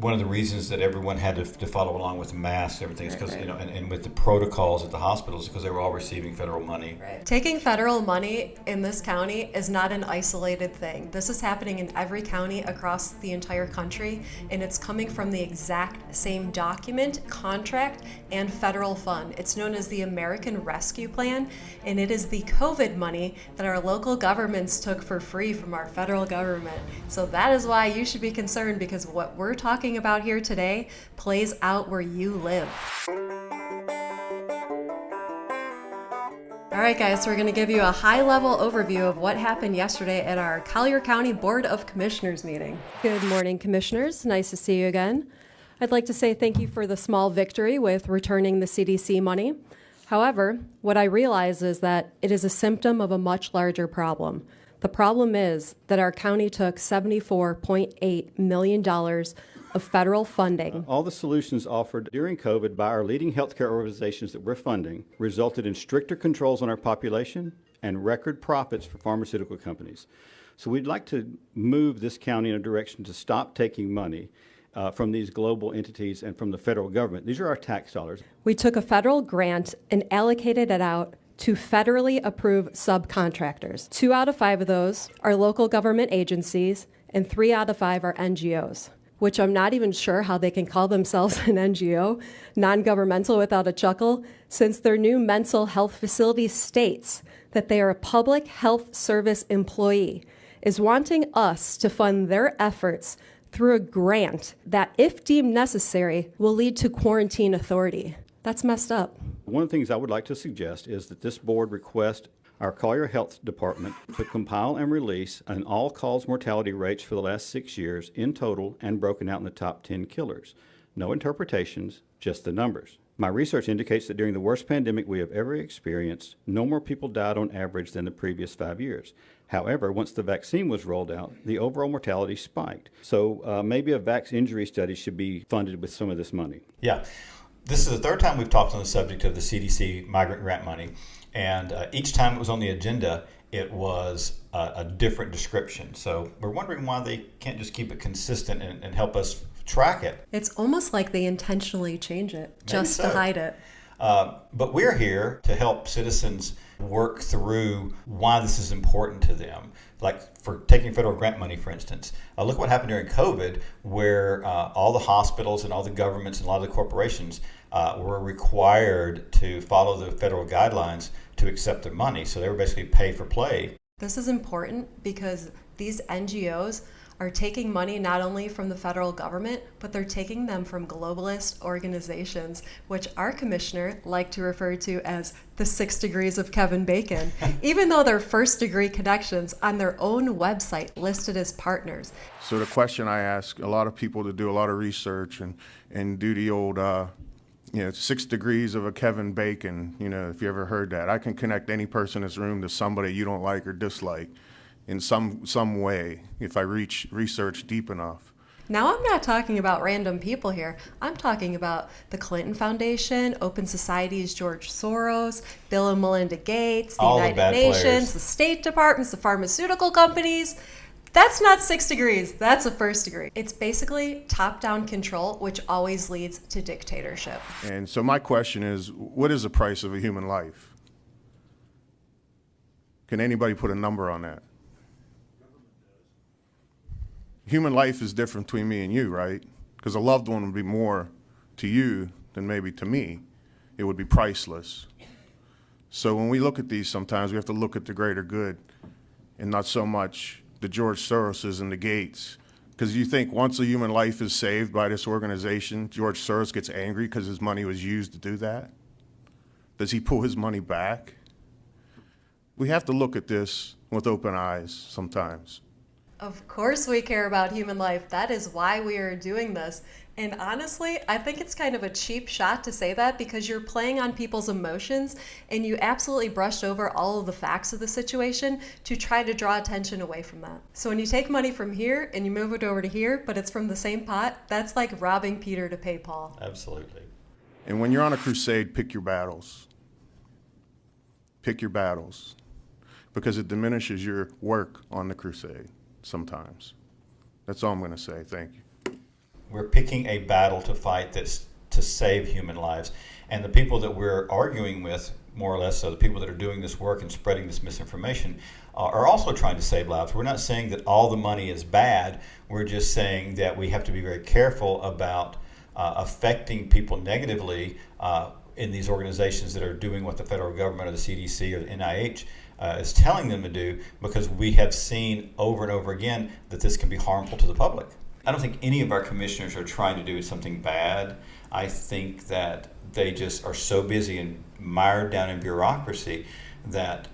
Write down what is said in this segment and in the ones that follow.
One of the reasons that everyone had to follow along with the masks, everything is because, Right. and with the protocols at the hospitals because they were all receiving federal money. Right. Taking federal money in this county is not an isolated thing. This is happening in every county across the entire country, and it's coming from the exact same document, contract, and federal fund. It's known as the American Rescue Plan, and it is the COVID money that our local governments took for free from our federal government. So that is why you should be concerned, because what we're talking about here today plays out where you live. All right, guys, so we're going to give you a high-level overview of what happened yesterday at our Collier County Board of Commissioners meeting. Good morning, Commissioners. Nice to see you again. I'd like to say thank you for the small victory with returning the CDC money. However, what I realize is that it is a symptom of a much larger problem. The problem is that our county took $74.8 million of federal funding. All the solutions offered during COVID by our leading healthcare organizations that we're funding resulted in stricter controls on our population and record profits for pharmaceutical companies. So we'd like to move this county in a direction to stop taking money from these global entities and from the federal government. These are our tax dollars. We took a federal grant and allocated it out to federally approved subcontractors. 2 out of 5 of those are local government agencies, and 3 out of 5 are NGOs, which I'm not even sure how they can call themselves an NGO, non-governmental without a chuckle, since their new mental health facility states that they are a public health service employee, is wanting us to fund their efforts through a grant that, if deemed necessary, will lead to quarantine authority. That's messed up. One of the things I would like to suggest is that this board request our Collier Health Department to compile and release an all-cause mortality rates for the last 6 years in total and broken out in the top 10 killers. No interpretations, just the numbers. My research indicates that during the worst pandemic we have ever experienced, no more people died on average than the previous 5 years. However, once the vaccine was rolled out, the overall mortality spiked. So maybe a vax injury study should be funded with some of this money. Yeah. This is the third time we've talked on the subject of the CDC migrant grant money, and each time it was on the agenda, it was a different description. So we're wondering why they can't just keep it consistent and help us track it. It's almost like they intentionally change it just to hide it. But we're here to help citizens work through why this is important to them. Like for taking federal grant money, for instance. Look what happened during COVID, where all the hospitals and all the governments and a lot of the corporations were required to follow the federal guidelines to accept their money. So they were basically pay for play. This is important because these NGOs are taking money not only from the federal government, but they're taking them from globalist organizations, which our commissioner liked to refer to as the 6 degrees of Kevin Bacon, even though they're first-degree connections on their own website listed as partners. So the question I ask a lot of people to do a lot of research and do the old 6 degrees of a Kevin Bacon, if you ever heard that. I can connect any person in this room to somebody you don't like or dislike in some way if I research deep enough. Now, I'm not talking about random people here. I'm talking about the Clinton Foundation, Open Society's George Soros, Bill and Melinda Gates, the All the United bad Nations, players. the state departments, the pharmaceutical companies. That's not 6 degrees. That's a first degree. It's basically top-down control, which always leads to dictatorship. And so my question is, what is the price of a human life? Can anybody put a number on that? Human life is different between me and you, right? Because a loved one would be more to you than maybe to me. It would be priceless. So when we look at these, sometimes we have to look at the greater good and not so much the George Soroses and the Gates. Because you think once a human life is saved by this organization, George Soros gets angry because his money was used to do that? Does he pull his money back? We have to look at this with open eyes sometimes. Of course we care about human life. That is why we are doing this. And honestly, I think it's kind of a cheap shot to say that because you're playing on people's emotions and you absolutely brushed over all of the facts of the situation to try to draw attention away from that. So when you take money from here and you move it over to here, but it's from the same pot, that's like robbing Peter to pay Paul. Absolutely. And when you're on a crusade, pick your battles. Pick your battles. Because it diminishes your work on the crusade sometimes. That's all I'm going to say. Thank you. we're picking a battle to fight that's to save human lives. And the people that we're arguing with, more or less, so the people that are doing this work and spreading this misinformation, are also trying to save lives. We're not saying that all the money is bad. We're just saying that we have to be very careful about affecting people negatively in these organizations that are doing what the federal government or the CDC or the NIH is telling them to do, because we have seen over and over again that this can be harmful to the public. I don't think any of our commissioners are trying to do something bad. I think that they just are so busy and mired down in bureaucracy that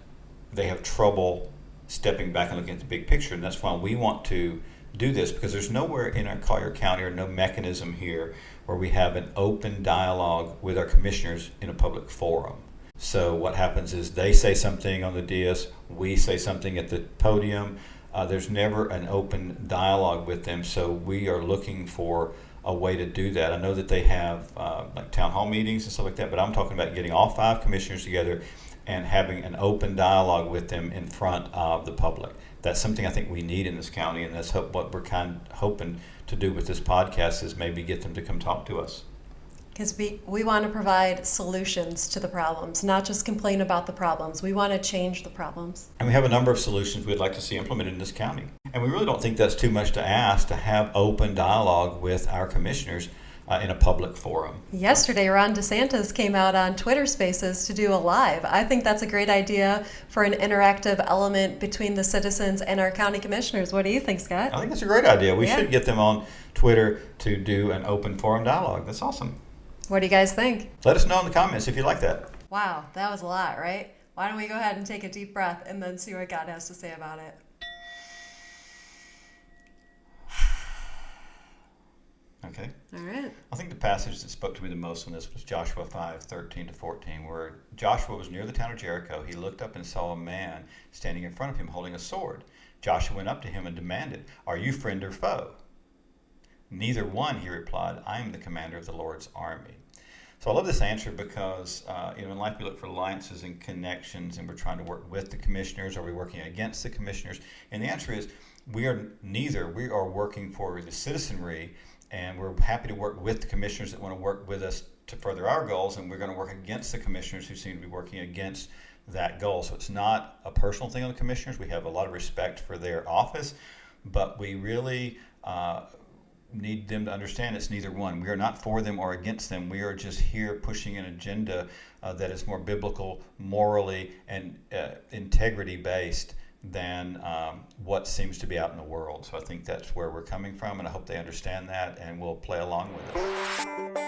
they have trouble stepping back and looking at the big picture. And that's why we want to do this, because there's nowhere in our Collier County or no mechanism here where we have an open dialogue with our commissioners in a public forum. So what happens is they say something on the dais, we say something at the podium. There's never an open dialogue with them, so we are looking for a way to do that. I know that they have like town hall meetings and stuff like that, but I'm talking about getting all 5 commissioners together and having an open dialogue with them in front of the public. That's something I think we need in this county, and that's what we're kind of hoping to do with this podcast, is maybe get them to come talk to us. Because we want to provide solutions to the problems, not just complain about the problems. We want to change the problems. And we have a number of solutions we'd like to see implemented in this county. And we really don't think that's too much to ask, to have open dialogue with our commissioners in a public forum. Yesterday, Ron DeSantis came out on Twitter Spaces to do a live. I think that's a great idea for an interactive element between the citizens and our county commissioners. What do you think, Scott? I think that's a great idea. We should get them on Twitter to do an open forum dialogue. That's awesome. What do you guys think? Let us know in the comments if you like that. Wow, that was a lot, right? Why don't we go ahead and take a deep breath and then see what God has to say about it? Okay. All right. I think the passage that spoke to me the most on this was Joshua 5:13-14, where Joshua was near the town of Jericho. He looked up and saw a man standing in front of him holding a sword. Joshua went up to him and demanded, "Are you friend or foe?" "Neither one," he replied. "I am the commander of the Lord's army." So I love this answer because in life we look for alliances and connections, and we're trying to work with the commissioners. Are we working against the commissioners? And the answer is we are neither. We are working for the citizenry, and we're happy to work with the commissioners that want to work with us to further our goals, and we're going to work against the commissioners who seem to be working against that goal. So it's not a personal thing on the commissioners. We have a lot of respect for their office, but we really need them to understand it's neither one. We are not for them or against them. We are just here pushing an agenda that is more biblical, morally, and integrity based than what seems to be out in the world. So I think that's where we're coming from, and I hope they understand that and will play along with us.